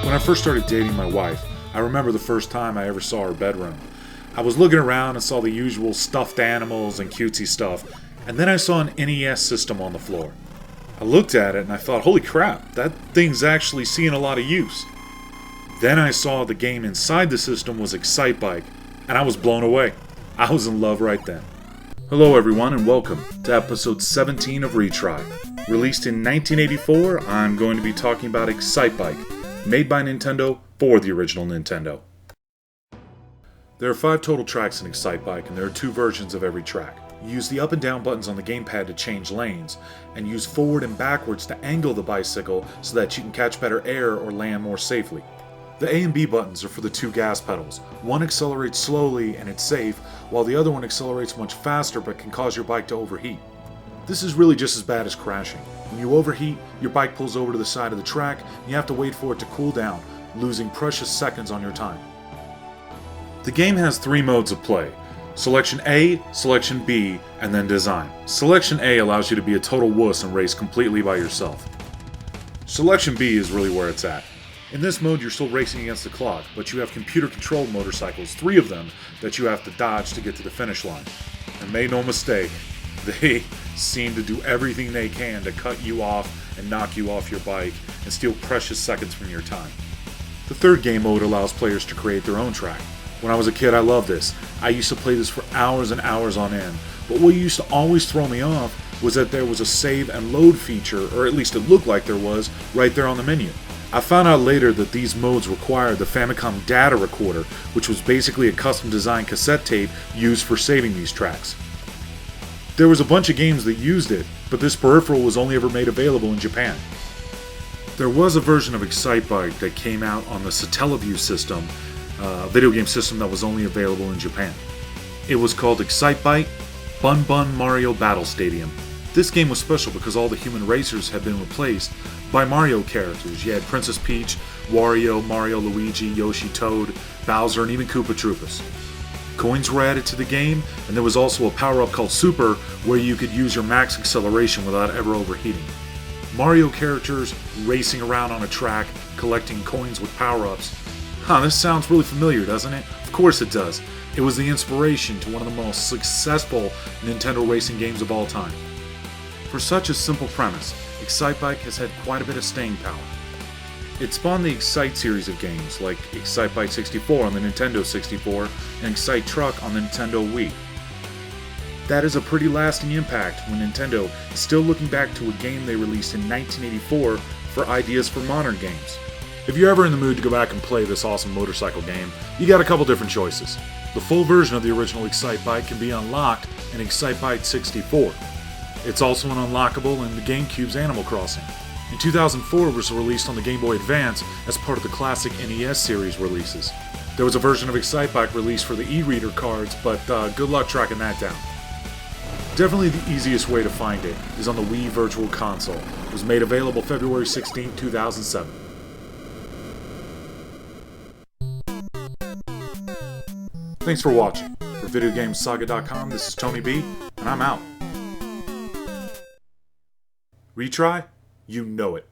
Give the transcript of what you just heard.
When I first started dating my wife, I remember the first time I ever saw her bedroom. I was looking around and saw the usual stuffed animals and cutesy stuff, and then I saw an NES system on the floor. I looked at it and I thought, holy crap, that thing's actually seeing a lot of use. Then I saw the game inside the system was Excitebike, and I was blown away. I was in love right then. Hello everyone and welcome to episode 17 of RETRY. Released in 1984, I'm going to be talking about Excitebike, made by Nintendo for the original Nintendo. There are 5 total tracks in Excitebike, and there are 2 versions of every track. You use the up and down buttons on the gamepad to change lanes, and use forward and backwards to angle the bicycle so that you can catch better air or land more safely. The A and B buttons are for the 2 gas pedals. One accelerates slowly and it's safe, while the other one accelerates much faster but can cause your bike to overheat. This is really just as bad as crashing. When you overheat, your bike pulls over to the side of the track, and you have to wait for it to cool down, losing precious seconds on your time. The game has 3 modes of play: Selection A, Selection B, and then Design. Selection A allows you to be a total wuss and race completely by yourself. Selection B is really where it's at. In this mode, you're still racing against the clock, but you have computer-controlled motorcycles, 3 of them, that you have to dodge to get to the finish line. And make no mistake, they seem to do everything they can to cut you off and knock you off your bike and steal precious seconds from your time. The 3rd game mode allows players to create their own track. When I was a kid, I loved this. I used to play this for hours and hours on end, but what used to always throw me off was that there was a save and load feature, or at least it looked like there was, right there on the menu. I found out later that these modes required the Famicom data recorder, which was basically a custom designed cassette tape used for saving these tracks. There was a bunch of games that used it, but this peripheral was only ever made available in Japan. There was a version of Excitebike that came out on the Satellaview system, a video game system that was only available in Japan. It was called Excitebike Bun Bun Mario Battle Stadium. This game was special because all the human racers had been replaced by Mario characters. You had Princess Peach, Wario, Mario, Luigi, Yoshi, Toad, Bowser, and even Koopa Troopas. Coins were added to the game, and there was also a power-up called Super, where you could use your max acceleration without ever overheating. Mario characters racing around on a track, collecting coins with power-ups. This sounds really familiar, doesn't it? Of course it does. It was the inspiration to one of the most successful Nintendo racing games of all time. For such a simple premise, Excitebike has had quite a bit of staying power. It spawned the Excite series of games, like Excitebike 64 on the Nintendo 64 and Excite Truck on the Nintendo Wii. That is a pretty lasting impact when Nintendo is still looking back to a game they released in 1984 for ideas for modern games. If you're ever in the mood to go back and play this awesome motorcycle game, you got a couple different choices. The full version of the original Excitebike can be unlocked in Excitebike 64. It's also an unlockable in the GameCube's Animal Crossing. In 2004, it was released on the Game Boy Advance as part of the classic NES series releases. There was a version of Excitebike released for the e-reader cards, but good luck tracking that down. Definitely the easiest way to find it is on the Wii Virtual Console. It was made available February 16, 2007. Thanks for watching. For VideoGamesSaga.com, this is Tony B, and I'm out. Retry? You know it.